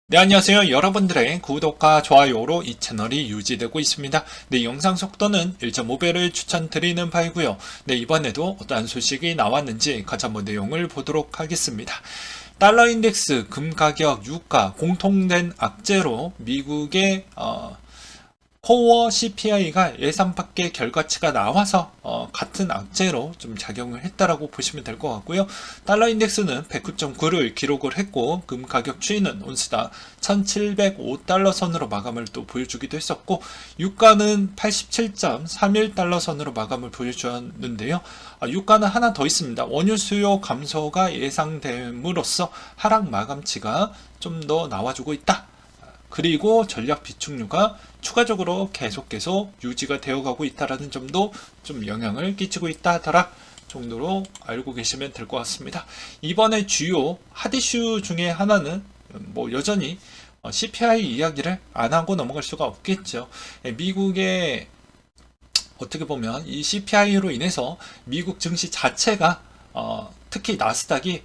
네, 안녕하세요. 여러분들의 구독과 좋아요로 이 채널이 유지되고 있습니다. 네, 영상 속도는 1.5배를 추천드리는 바이고요. 네, 이번에도 어떠한 소식이 나왔는지 같이 한번 내용을 보도록 하겠습니다. 달러 인덱스, 금 가격, 유가 공통된 악재로 미국의 코어 CPI가 예상 밖의 결과치가 나와서 같은 악재로 좀 작용을 했다라고 보시면 될 것 같고요. 달러 인덱스는 109.9를 기록을 했고 금 가격 추이는 온스당 1705달러 선으로 마감을 또 보여주기도 했었고 유가는 87.31달러 선으로 마감을 보여주었는데요. 유가는 하나 더 있습니다. 원유 수요 감소가 예상됨으로써 하락 마감치가 좀 더 나와주고 있다. 그리고 전략 비축류가 추가적으로 계속 유지가 되어가고 있다라는 점도 좀 영향을 끼치고 있다 하더라 정도로 알고 계시면 될 것 같습니다. 이번에 주요 핫 이슈 중에 하나는 여전히 CPI 이야기를 안 하고 넘어갈 수가 없겠죠. 미국의 어떻게 보면 이 CPI로 인해서 미국 증시 자체가 특히 나스닥이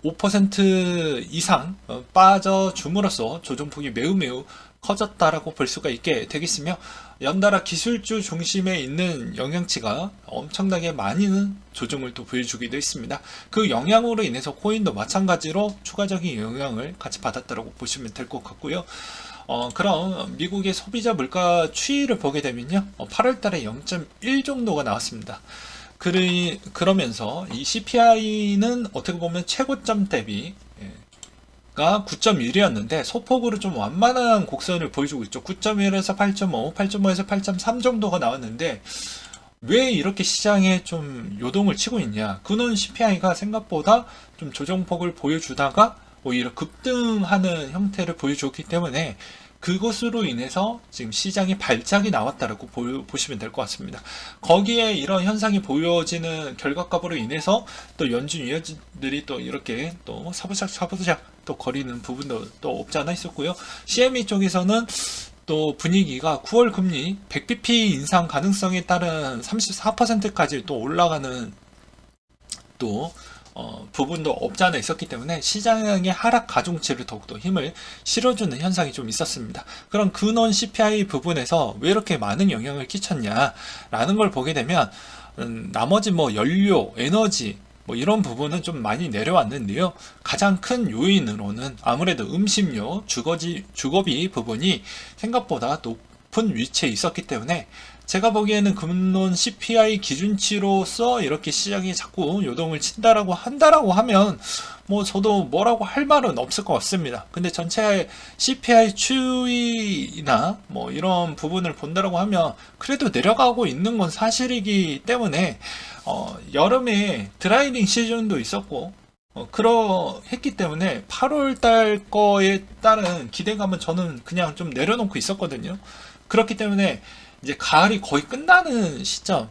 5% 이상 빠져줌으로써 조정폭이 매우 커졌다라고 볼 수가 있게 되겠으며 연달아 기술주 중심에 있는 영향치가 엄청나게 많은 조정을 또 보여주기도 했습니다. 그 영향으로 인해서 코인도 마찬가지로 추가적인 영향을 같이 받았다고 보시면 될 것 같고요. 그럼 미국의 소비자 물가 추이를 보게 되면요. 8월 달에 0.1 정도가 나왔습니다. 그러면서 이 CPI는 어떻게 보면 최고점 대비가 9.1이었는데 소폭으로 좀 완만한 곡선을 보여주고 있죠. 9.1에서 8.5, 8.5에서 8.3 정도가 나왔는데 왜 이렇게 시장에 좀 요동을 치고 있냐? 근원 CPI가 생각보다 좀 조정폭을 보여주다가 오히려 급등하는 형태를 보여줬기 때문에 그것으로 인해서 지금 시장에 발작이 나왔다라고 보시면 될 것 같습니다. 거기에 이런 현상이 보여지는 결과값으로 인해서 또 연준 위원들이 또 이렇게 또 사부작 또 거리는 부분도 또 없지 않아 있었고요. CME 쪽에서는 또 분위기가 9월 금리 100bp 인상 가능성에 따른 34%까지 또 올라가는 또 부분도 없지 않아 있었기 때문에 시장의 하락 가중치를 더욱더 힘을 실어주는 현상이 좀 있었습니다. 그럼 근원 CPI 부분에서 왜 이렇게 많은 영향을 끼쳤냐라는 걸 보게 되면 나머지 연료, 에너지 이런 부분은 좀 많이 내려왔는데요. 가장 큰 요인으로는 아무래도 음식료, 주거비 부분이 생각보다 높은 위치에 있었기 때문에 제가 보기에는 금론 CPI 기준치로서 이렇게 시장이 자꾸 요동을 친다라고 한다라고 하면 저도 뭐라고 할 말은 없을 것 같습니다. 근데 전체 CPI 추이나 이런 부분을 본다라고 하면 그래도 내려가고 있는 건 사실이기 때문에 여름에 드라이빙 시즌도 있었고 그러했기 때문에 8월 달 거에 따른 기대감은 저는 그냥 좀 내려놓고 있었거든요. 그렇기 때문에 이제 가을이 거의 끝나는 시점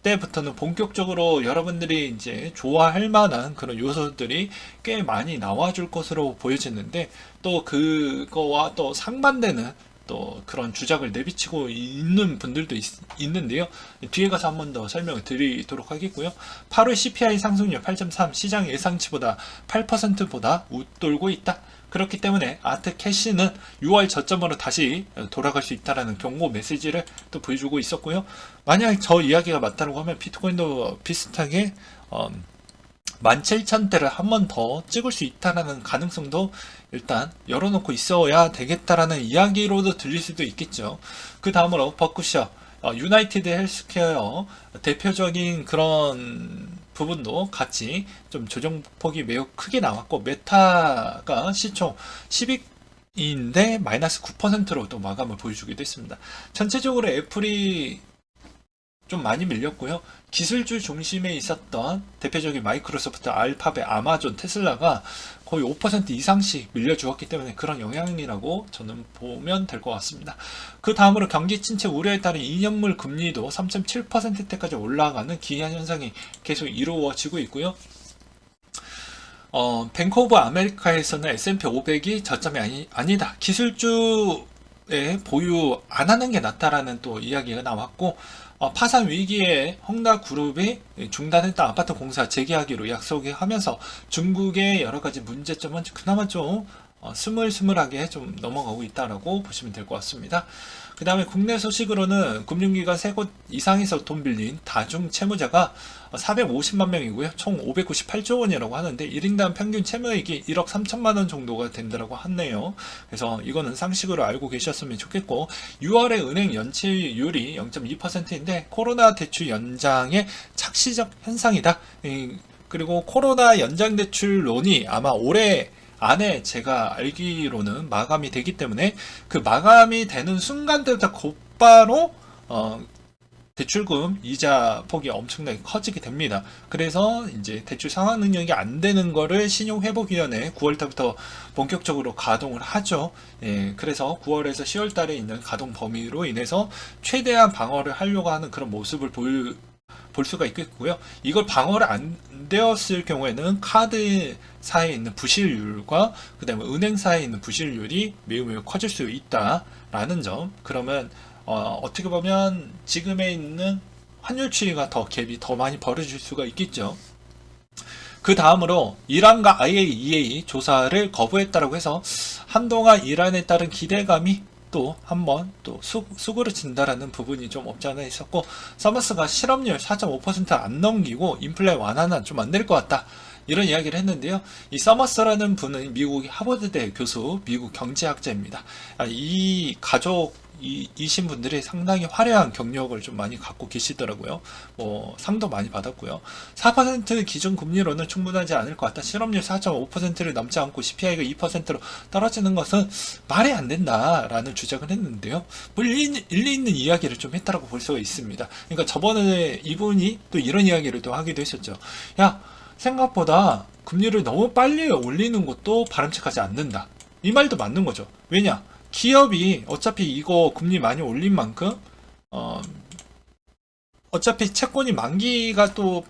때부터는 본격적으로 여러분들이 이제 좋아할 만한 그런 요소들이 꽤 많이 나와줄 것으로 보여지는데 또 그거와 또 상반되는 또 그런 주작을 내비치고 있는 분들도 있는데요. 뒤에 가서 한 번 더 설명을 드리도록 하겠고요. 8월 CPI 상승률 8.3 시장 예상치보다 8%보다 웃돌고 있다. 그렇기 때문에 아트 캐시는 6월 저점으로 다시 돌아갈 수 있다라는 경고 메시지를 또 보여주고 있었고요. 만약 저 이야기가 맞다고 하면 비트코인도 비슷하게 17,000대를 한 번 더 찍을 수 있다라는 가능성도 일단 열어놓고 있어야 되겠다라는 이야기로도 들릴 수도 있겠죠. 그 다음으로 버크셔 유나이티드 헬스케어 대표적인 그런 부분도 같이 좀 조정폭이 매우 크게 나왔고 메타가 시총 10위인데 마이너스 9%로 또 마감을 보여주기도 했습니다. 전체적으로 애플이 좀 많이 밀렸고요. 기술주 중심에 있었던 대표적인 마이크로소프트, 알파벳, 아마존, 테슬라가 거의 5% 이상씩 밀려주었기 때문에 그런 영향이라고 저는 보면 될 것 같습니다. 그 다음으로 경기 침체 우려에 따른 2년물 금리도 3.7%대까지 올라가는 기이한 현상이 계속 이루어지고 있고요. 뱅크 오브 아메리카에서는 S&P 500이 저점이 아니다. 기술주에 보유 안 하는 게 낫다라는 또 이야기가 나왔고, 파산 위기에 헝다그룹이 중단했던 아파트 공사 재개하기로 약속하면서 중국의 여러 가지 문제점은 그나마 좀 스물스물하게 좀 넘어가고 있다라고 보시면 될 것 같습니다. 그 다음에 국내 소식으로는 금융기관 3곳 이상에서 돈 빌린 다중 채무자가 450만 명이고요. 총 598조 원이라고 하는데 1인당 평균 채무액이 1억 3천만 원 정도가 된다고 하네요. 그래서 이거는 상식으로 알고 계셨으면 좋겠고, 6월에 은행 연체율이 0.2%인데 코로나 대출 연장의 착시적 현상이다. 그리고 코로나 연장 대출론이 아마 올해 안에 제가 알기로는 마감이 되기 때문에 그 마감이 되는 순간부터 곧바로 대출금 이자 폭이 엄청나게 커지게 됩니다. 그래서 이제 대출 상환 능력이 안 되는 거를 신용회복위원회 9월달부터 본격적으로 가동을 하죠. 예, 그래서 9월에서 10월 달에 있는 가동 범위로 인해서 최대한 방어를 하려고 하는 그런 모습을 볼 수가 있겠고요. 이걸 방어를 안 되었을 경우에는 카드사에 있는 부실률과 그 다음에 은행사에 있는 부실률이 매우 커질 수 있다라는 점. 그러면 어떻게 보면 지금에 있는 환율 추이가 갭이 더 많이 벌어질 수가 있겠죠. 그 다음으로 이란과 IAEA 조사를 거부했다라고 해서 한동안 이란에 따른 기대감이 또 한번 또 수그러진다라는 부분이 좀 없지 않아 있었고, 서머스가 실업률 4.5% 안 넘기고 인플레 완화는 좀 안 될 것 같다, 이런 이야기를 했는데요. 이 서머스라는 분은 미국 하버드대 교수, 미국 경제학자입니다. 이 가족이신 분들이 상당히 화려한 경력을 좀 많이 갖고 계시더라고요. 상도 많이 받았고요. 4% 기준 금리로는 충분하지 않을 것 같다. 실업률 4.5%를 넘지 않고 CPI가 2%로 떨어지는 것은 말이 안 된다라는 주장을 했는데요. 일리 있는 이야기를 좀 했다라고 볼 수가 있습니다. 그러니까 저번에 이분이 또 이런 이야기를 또 하기도 했었죠. 야, 생각보다 금리를 너무 빨리 올리는 것도 바람직하지 않는다. 이 말도 맞는 거죠. 왜냐? 기업이 어차피 이거 금리 많이 올린 만큼 어차피 채권이 만기가 또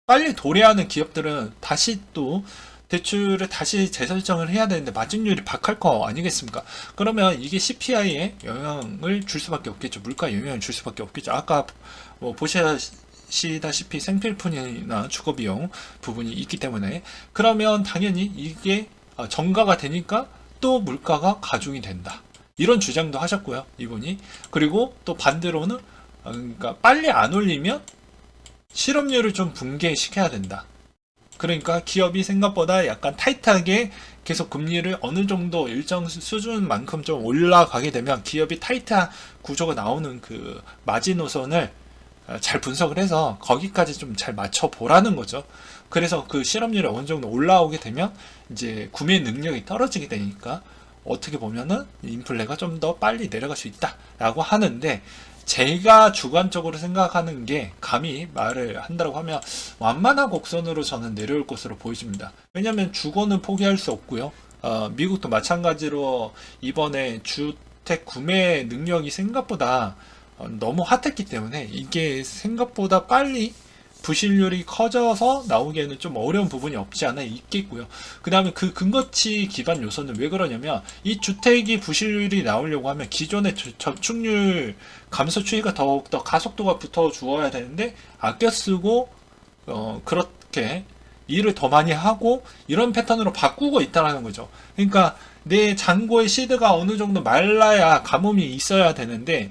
빨리 도래하는 기업들은 다시 또 대출을 다시 재설정을 해야 되는데 마진율이 박할 거 아니겠습니까? 그러면 이게 CPI에 영향을 줄 수밖에 없겠죠. 물가에 영향을 줄 수밖에 없겠죠. 아까 보시다시피 생필품이나 주거비용 부분이 있기 때문에, 그러면 당연히 이게 정가가 되니까 또 물가가 가중이 된다, 이런 주장도 하셨고요, 이분이. 그리고 또 반대로는 그러니까 빨리 안 올리면 실업률을 좀 붕괴시켜야 된다. 그러니까 기업이 생각보다 약간 타이트하게 계속 금리를 어느 정도 일정 수준만큼 좀 올라가게 되면 기업이 타이트한 구조가 나오는 그 마지노선을 잘 분석을 해서 거기까지 좀 잘 맞춰 보라는 거죠. 그래서 그 실업률이 어느 정도 올라오게 되면 이제 구매 능력이 떨어지게 되니까 어떻게 보면은 인플레가 좀 더 빨리 내려갈 수 있다라고 하는데, 제가 주관적으로 생각하는 게 감히 말을 한다고 하면 완만한 곡선으로 저는 내려올 것으로 보여집니다. 왜냐하면 주거는 포기할 수 없고요. 미국도 마찬가지로 이번에 주택 구매 능력이 생각보다 너무 핫했기 때문에 이게 생각보다 빨리 부실률이 커져서 나오기에는 좀 어려운 부분이 없지 않아 있겠고요. 그 다음에 그 근거치 기반 요소는 왜 그러냐면, 이 주택이 부실률이 나오려고 하면 기존의 저축률 감소 추이가 더욱더 가속도가 붙어 주어야 되는데 아껴 쓰고 그렇게 일을 더 많이 하고 이런 패턴으로 바꾸고 있다는 거죠. 그러니까 내 잔고의 시드가 어느 정도 말라야 가뭄이 있어야 되는데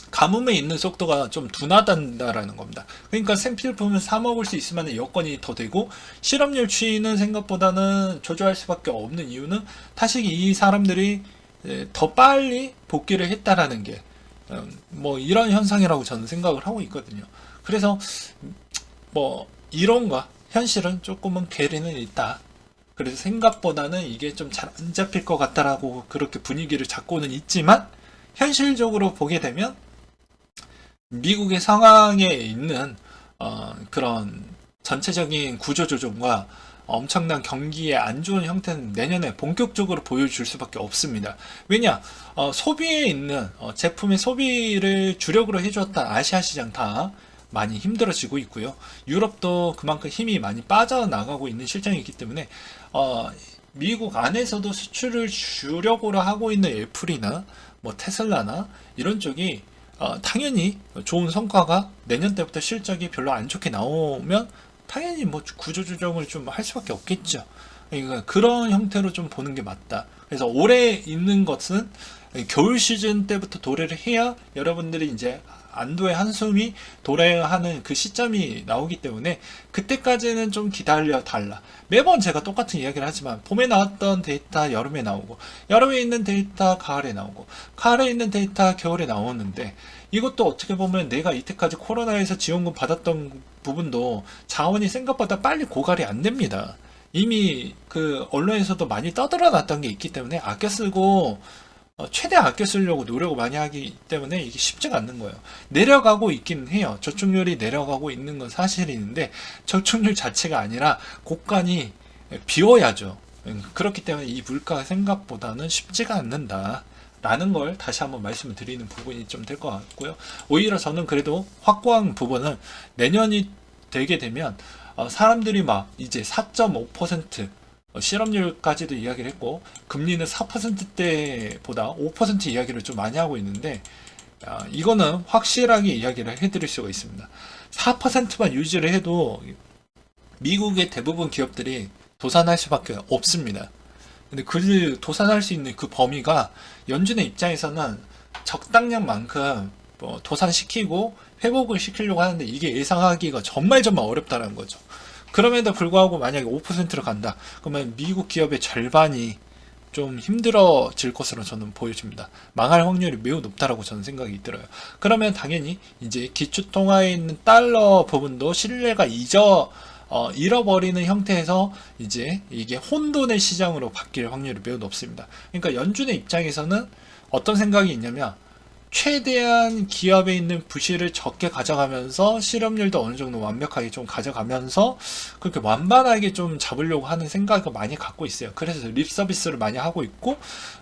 가뭄에 있는 속도가 좀 둔하다라는 겁니다. 그러니까 생필품을 사 먹을 수 있으면 여건이 더 되고, 실업률 추이는 생각보다는 조절할 수밖에 없는 이유는 타식이 이 사람들이 더 빨리 복귀를 했다라는 게 이런 현상이라고 저는 생각을 하고 있거든요. 그래서 이론과 현실은 조금은 괴리는 있다. 그래서 생각보다는 이게 좀 잘 안 잡힐 것 같다라고 그렇게 분위기를 잡고는 있지만, 현실적으로 보게 되면 미국의 상황에 있는 그런 전체적인 구조조정과 엄청난 경기의 안 좋은 형태는 내년에 본격적으로 보여줄 수밖에 없습니다. 왜냐? 소비에 있는 제품의 소비를 주력으로 해주었던 아시아 시장 다 많이 힘들어지고 있고요. 유럽도 그만큼 힘이 많이 빠져나가고 있는 실정이기 때문에 미국 안에서도 수출을 주력으로 하고 있는 애플이나 테슬라나 이런 쪽이 당연히 좋은 성과가 내년 때부터 실적이 별로 안 좋게 나오면 당연히 구조조정을 좀 할 수밖에 없겠죠. 그러니까 그런 형태로 좀 보는 게 맞다. 그래서 올해 있는 것은 겨울 시즌 때부터 도래를 해야 여러분들이 이제 안도의 한숨이 도래하는 그 시점이 나오기 때문에 그때까지는 좀 기다려 달라. 매번 제가 똑같은 이야기를 하지만 봄에 나왔던 데이터 여름에 나오고, 여름에 있는 데이터 가을에 나오고, 가을에 있는 데이터 겨울에 나오는데, 이것도 어떻게 보면 내가 이때까지 코로나에서 지원금 받았던 부분도 자원이 생각보다 빨리 고갈이 안 됩니다. 이미 그 언론에서도 많이 떠들어 놨던 게 있기 때문에 아껴 쓰고, 최대한 아껴 쓰려고 노력을 많이 하기 때문에 이게 쉽지가 않는 거예요. 내려가고 있긴 해요. 저축률이 내려가고 있는 건 사실인데, 저축률 자체가 아니라 곳간이 비워야죠. 그렇기 때문에 이 물가가 생각보다는 쉽지가 않는다 라는 걸 다시 한번 말씀을 드리는 부분이 좀 될 것 같고요. 오히려 저는 그래도 확고한 부분은 내년이 되게 되면 사람들이 막 이제 4.5% 실업률까지도 이야기를 했고, 금리는 4%대보다 5% 이야기를 좀 많이 하고 있는데, 이거는 확실하게 이야기를 해드릴 수가 있습니다. 4%만 유지를 해도 미국의 대부분 기업들이 도산할 수밖에 없습니다. 근데 그 도산할 수 있는 그 범위가 연준의 입장에서는 적당량만큼 도산시키고 회복을 시키려고 하는데, 이게 예상하기가 정말 어렵다는 거죠. 그럼에도 불구하고 만약에 5%로 간다, 그러면 미국 기업의 절반이 좀 힘들어질 것으로 저는 보여집니다. 망할 확률이 매우 높다라고 저는 생각이 들어요. 그러면 당연히 이제 기축통화에 있는 달러 부분도 신뢰가 잃어버리는 형태에서 이제 이게 혼돈의 시장으로 바뀔 확률이 매우 높습니다. 그러니까 연준의 입장에서는 어떤 생각이 있냐면, 최대한 기업에 있는 부실을 적게 가져가면서 실업률도 어느 정도 완벽하게 좀 가져가면서 그렇게 완만하게 좀 잡으려고 하는 생각을 많이 갖고 있어요. 그래서 립 서비스를 많이 하고 있고,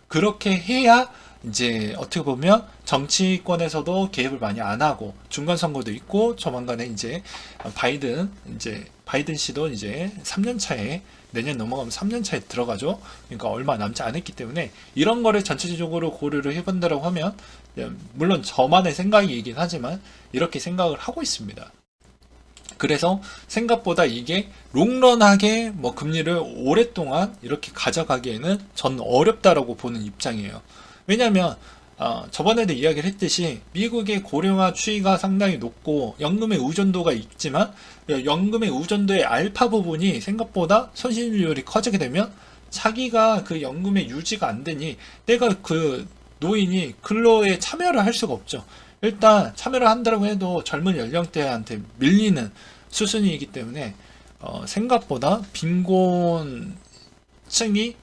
그렇게 해야 이제 어떻게 보면 정치권에서도 개입을 많이 안 하고, 중간 선거도 있고, 조만간에 이제 바이든 씨도 이제 3년 차에, 내년 넘어가면 3년 차에 들어가죠. 그러니까 얼마 남지 않았기 때문에 이런 거를 전체적으로 고려를 해본다라고 하면, 물론 저만의 생각이긴 하지만 이렇게 생각을 하고 있습니다. 그래서 생각보다 이게 롱런하게 금리를 오랫동안 이렇게 가져가기에는 전 어렵다라고 보는 입장이에요. 왜냐하면 저번에도 이야기를 했듯이 미국의 고령화 추이가 상당히 높고 연금의 의존도가 있지만, 연금의 의존도의 알파 부분이 생각보다 손실률이 커지게 되면 자기가 그 연금의 유지가 안 되니 내가 그 노인이 근로에 참여를 할 수가 없죠. 일단 참여를 한다고 해도 젊은 연령대한테 밀리는 수순이기 때문에 생각보다 빈곤층이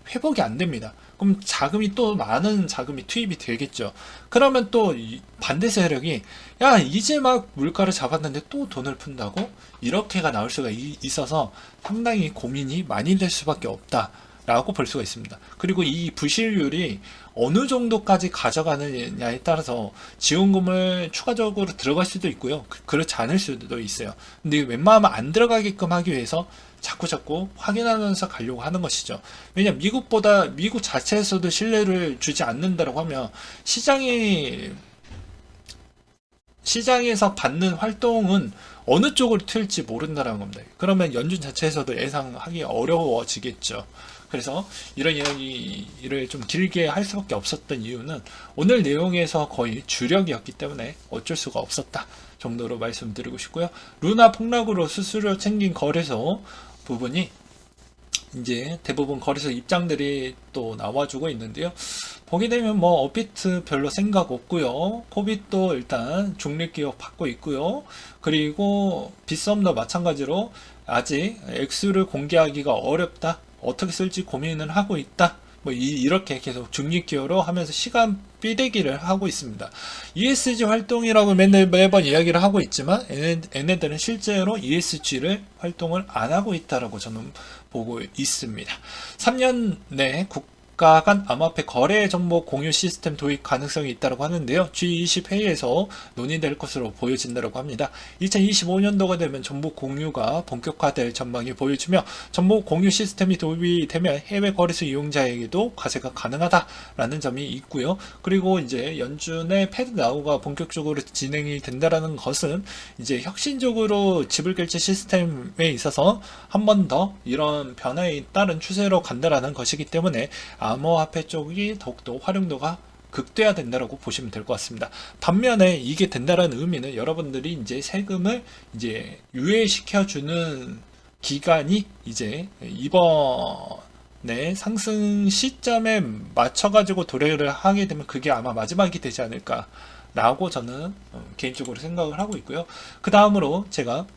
회복이 안 됩니다. 그럼 자금이 또 많은 자금이 투입이 되겠죠. 그러면 또 반대 세력이, 야 이제 막 물가를 잡았는데 또 돈을 푼다고? 이렇게가 나올 수가 있어서 상당히 고민이 많이 될 수밖에 없다 라고 볼 수가 있습니다. 그리고 이 부실률이 어느 정도까지 가져가느냐에 따라서 지원금을 추가적으로 들어갈 수도 있고요, 그렇지 않을 수도 있어요. 근데 웬만하면 안 들어가게끔 하기 위해서 자꾸 확인하면서 가려고 하는 것이죠. 왜냐면 미국 자체에서도 신뢰를 주지 않는다고 하면 시장에서 받는 활동은 어느 쪽으로 튈지 모른다는 겁니다. 그러면 연준 자체에서도 예상하기 어려워지겠죠. 그래서 이런 이야기를 좀 길게 할 수밖에 없었던 이유는 오늘 내용에서 거의 주력이었기 때문에 어쩔 수가 없었다 정도로 말씀드리고 싶고요. 루나 폭락으로 수수료 챙긴 거래소 부분이 이제 대부분 거래소 입장들이 또 나와주고 있는데요. 보게 되면 업비트 별로 생각 없고요. 코빗도 일단 중립기업 받고 있고요. 그리고 빗썸도 마찬가지로 아직 액수를 공개하기가 어렵다, 어떻게 쓸지 고민을 하고 있다, 이렇게 계속 중립기업으로 하면서 시간 삐대기를 하고 있습니다. ESG 활동이라고 매번 이야기를 하고 있지만 얘네들은 실제로 ESG를 활동을 안 하고 있다라고 저는 보고 있습니다. 3년 내 국가 간 암호화폐 거래 정보 공유 시스템 도입 가능성이 있다고 하는데요. G20 회의에서 논의될 것으로 보여진다고 합니다. 2025년도가 되면 정보 공유가 본격화될 전망이 보여지며 정보 공유 시스템이 도입이 되면 해외 거래소 이용자에게도 과세가 가능하다라는 점이 있고요. 그리고 이제 연준의 패드나우가 본격적으로 진행이 된다라는 것은 이제 혁신적으로 지불 결제 시스템에 있어서 한 번 더 이런 변화에 따른 추세로 간다라는 것이기 때문에 암호화폐 쪽이 더욱더 활용도가 극대화된다라고 보시면 될 것 같습니다. 반면에 이게 된다라는 의미는 여러분들이 이제 세금을 이제 유예시켜주는 기간이 이제 이번에 상승 시점에 맞춰가지고 도래를 하게 되면 그게 아마 마지막이 되지 않을까 라고 저는 개인적으로 생각을 하고 있고요. 그 다음으로 제가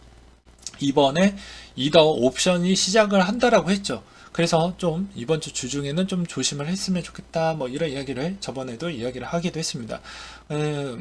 이번에 이더 옵션이 시작을 한다라고 했죠. 그래서 좀 이번 주 주중에는 좀 조심을 했으면 좋겠다 뭐 이런 이야기를 저번에도 이야기를 하기도 했습니다.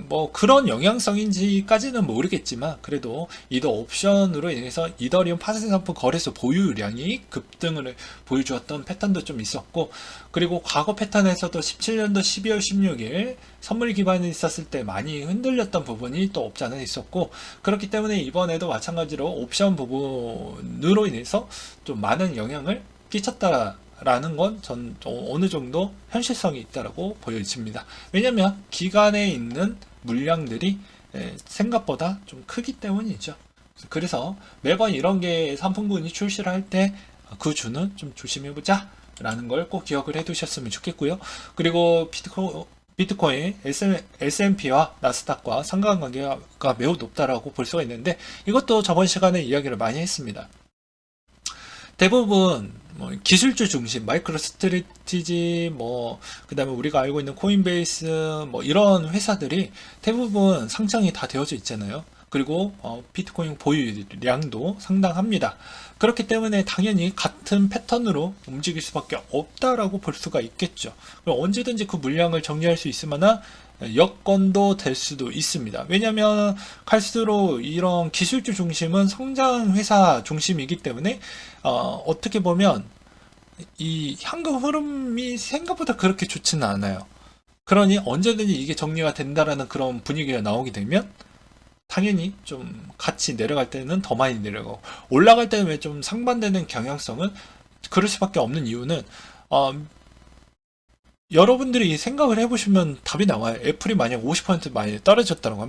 뭐 그런 영향성인지까지는 모르겠지만 그래도 이더 옵션으로 인해서 이더리움 파생 상품 거래소 보유량이 급등을 보여주었던 패턴도 좀 있었고, 그리고 과거 패턴에서도 17년도 12월 16일 선물 기반이 있었을 때 많이 흔들렸던 부분이 또 없지 않아 있었고, 그렇기 때문에 이번에도 마찬가지로 옵션 부분으로 인해서 좀 많은 영향을 끼쳤다라는 건 전 어느 정도 현실성이 있다라고 보여집니다. 왜냐하면 기간에 있는 물량들이 생각보다 좀 크기 때문이죠. 그래서 매번 이런 게 상품군이 출시를 할 때 그 주는 좀 조심해보자 라는 걸 꼭 기억을 해두셨으면 좋겠고요. 그리고 비트코인 S&P와 나스닥과 상관관계가 매우 높다라고 볼 수가 있는데, 이것도 저번 시간에 이야기를 많이 했습니다. 대부분 뭐 기술주 중심, 마이크로 스트래티지, 뭐 그다음에 우리가 알고 있는 코인베이스, 뭐 이런 회사들이 대부분 상장이 다 되어져 있잖아요. 그리고 비트코인 보유량도 상당합니다. 그렇기 때문에 당연히 같은 패턴으로 움직일 수밖에 없다라고 볼 수가 있겠죠. 언제든지 그 물량을 정리할 수 있을 만한 여건도 될 수도 있습니다. 왜냐하면 갈수록 이런 기술주 중심은 성장 회사 중심이기 때문에 어떻게 보면 이 현금 흐름이 생각보다 그렇게 좋지는 않아요. 그러니 언제든지 이게 정리가 된다라는 그런 분위기가 나오게 되면 당연히 좀 같이 내려갈 때는 더 많이 내려가고, 올라갈 때는 왜 좀 상반되는 경향성은 그럴 수밖에 없는 이유는 여러분들이 생각을 해보시면 답이 나와요. 애플이 만약 50% 많이 떨어졌다고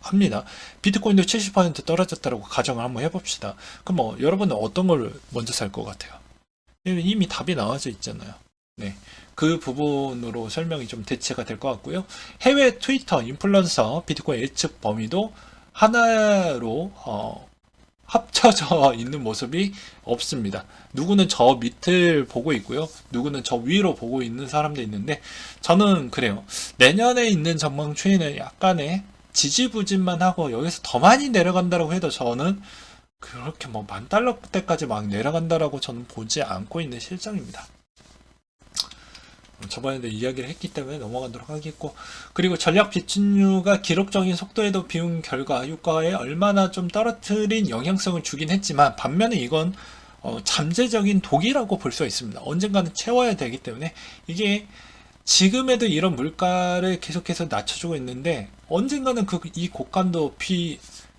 합니다. 비트코인도 70% 떨어졌다고 가정을 한번 해봅시다. 그럼 뭐 여러분은 어떤 걸 먼저 살 것 같아요? 이미 답이 나와져 있잖아요. 네, 그 부분으로 설명이 좀 대체가 될 것 같고요. 해외 트위터 인플루언서 비트코인 예측 범위도 하나로 합쳐져 있는 모습이 없습니다. 누구는 저 밑을 보고 있고요. 누구는 저 위로 보고 있는 사람도 있는데, 저는 그래요. 내년에 있는 전망 추이는 약간의 지지부진만 하고 여기서 더 많이 내려간다고 해도 저는 그렇게 뭐 $10,000대까지 막 내려간다라고 저는 보지 않고 있는 실정입니다. 저번에도 이야기를 했기 때문에 넘어가도록 하겠고, 그리고 전략 비축류가 기록적인 속도에도 비운 결과 유가에 얼마나 좀 떨어뜨린 영향성을 주긴 했지만, 반면에 이건 잠재적인 독이라고 볼 수가 있습니다. 언젠가는 채워야 되기 때문에 이게 지금에도 이런 물가를 계속해서 낮춰주고 있는데 언젠가는 이 곡간도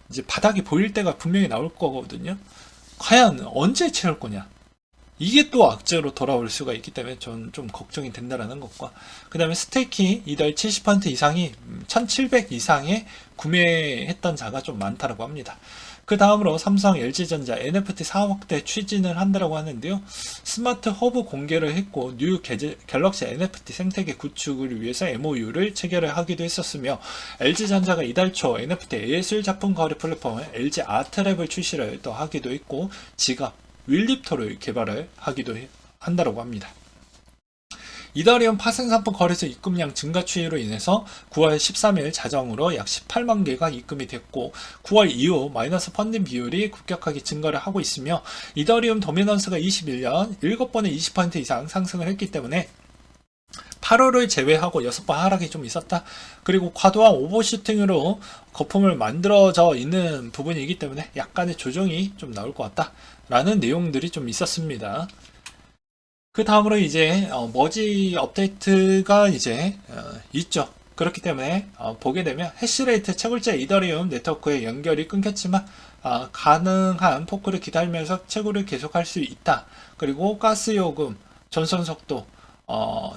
이제 바닥이 보일 때가 분명히 나올 거거든요. 과연 언제 채울 거냐? 이게 또 악재로 돌아올 수가 있기 때문에 전 좀 걱정이 된다라는 것과, 그 다음에 스테이킹 이달 70% 이상이 1700 이상에 구매했던 자가 좀 많다라고 합니다. 그 다음으로 삼성, LG전자 NFT 사업 확대 추진을 한다라고 하는데요. 스마트 허브 공개를 했고 뉴 갤럭시 NFT 생태계 구축을 위해서 MOU를 체결을 하기도 했었으며, LG전자가 이달 초 NFT 예술 작품 거래 플랫폼 LG 아트랩을 출시를 또 하기도 했고, 지갑 윌립토를 개발을 하기도 한다고 합니다. 이더리움 파생상품 거래소 입금량 증가 추이로 인해서 9월 13일 자정으로 약 18만 개가 입금이 됐고, 9월 이후 마이너스 펀딩 비율이 급격하게 증가를 하고 있으며, 이더리움 도미넌스가 21년 7번에 20% 이상 상승을 했기 때문에 8월을 제외하고 6번 하락이 좀 있었다. 그리고 과도한 오버슈팅으로 거품을 만들어져 있는 부분이기 때문에 약간의 조정이 좀 나올 것 같다 라는 내용들이 좀 있었습니다. 그 다음으로 이제 머지 업데이트가 이제 있죠. 그렇기 때문에 보게 되면 해시레이트 채굴자 이더리움 네트워크에 연결이 끊겼지만 가능한 포크를 기다리면서 채굴을 계속할 수 있다. 그리고 가스 요금, 전송 속도,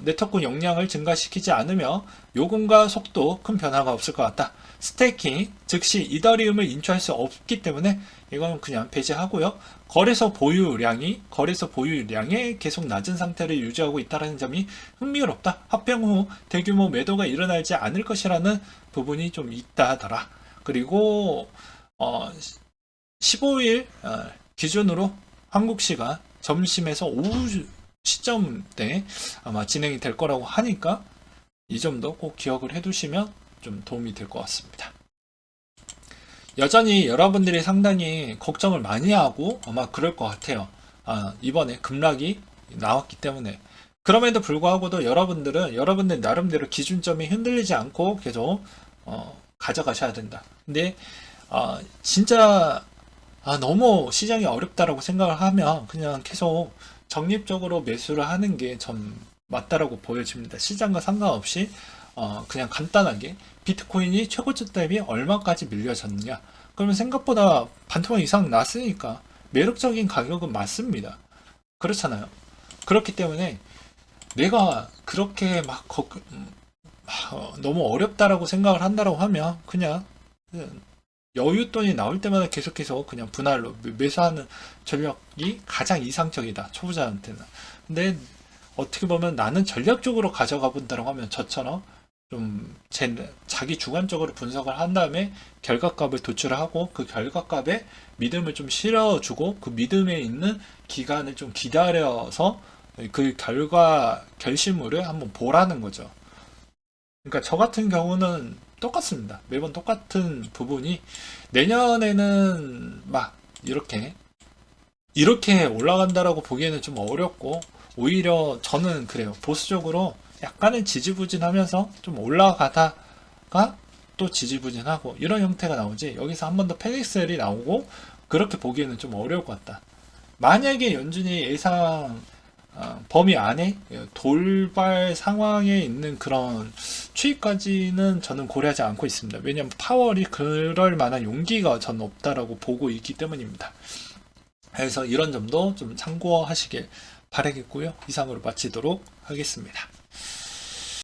네트워크 용량을 증가시키지 않으며 요금과 속도 큰 변화가 없을 것 같다. 스테이킹, 즉시 이더리움을 인출할 수 없기 때문에 이건 그냥 배제하고요. 거래소 보유량이 계속 낮은 상태를 유지하고 있다는 점이 흥미롭다. 합병 후 대규모 매도가 일어나지 않을 것이라는 부분이 좀 있다 하더라. 그리고 15일 기준으로 한국 시간 점심에서 오후 시점대 아마 진행이 될 거라고 하니까 이 점도 꼭 기억을 해두시면 좀 도움이 될 것 같습니다. 여전히 여러분들이 상당히 걱정을 많이 하고 아마 그럴 것 같아요. 이번에 급락이 나왔기 때문에. 그럼에도 불구하고도 여러분들 나름대로 기준점이 흔들리지 않고 계속 가져가셔야 된다. 근데 진짜 너무 시장이 어렵다라고 생각을 하면 그냥 계속 적립적으로 매수를 하는 게 전 맞다라고 보여집니다. 시장과 상관없이 그냥 간단하게 비트코인이 최고점 대비 얼마까지 밀려졌느냐. 그러면 생각보다 반토막 이상 났으니까 매력적인 가격은 맞습니다. 그렇잖아요. 그렇기 때문에 내가 그렇게 너무 어렵다라고 생각을 한다라고 하면 그냥 여윳돈이 나올 때마다 계속해서 그냥 분할로 매수하는 전략이 가장 이상적이다. 초보자한테는. 근데 어떻게 보면 나는 전략적으로 가져가 본다고 하면 저처럼 좀 자기 주관적으로 분석을 한 다음에 결과값을 도출하고 그 결과값에 믿음을 좀 실어주고 그 믿음에 있는 기간을 좀 기다려서 그 결실물을 한번 보라는 거죠. 그러니까 저 같은 경우는 똑같습니다. 매번 똑같은 부분이 내년에는 막 이렇게 올라간다라고 보기에는 좀 어렵고 오히려 저는 그래요. 보수적으로 약간은 지지부진하면서 좀 올라가다가 또 지지부진하고 이런 형태가 나오지 여기서 한 번 더 패닉셀이 나오고 그렇게 보기에는 좀 어려울 것 같다. 만약에 연준이 예상 범위 안에 돌발 상황에 있는 그런 추이까지는 저는 고려하지 않고 있습니다. 왜냐하면 파월이 그럴 만한 용기가 저는 없다라고 보고 있기 때문입니다. 그래서 이런 점도 좀 참고하시길 바라겠고요. 이상으로 마치도록 하겠습니다.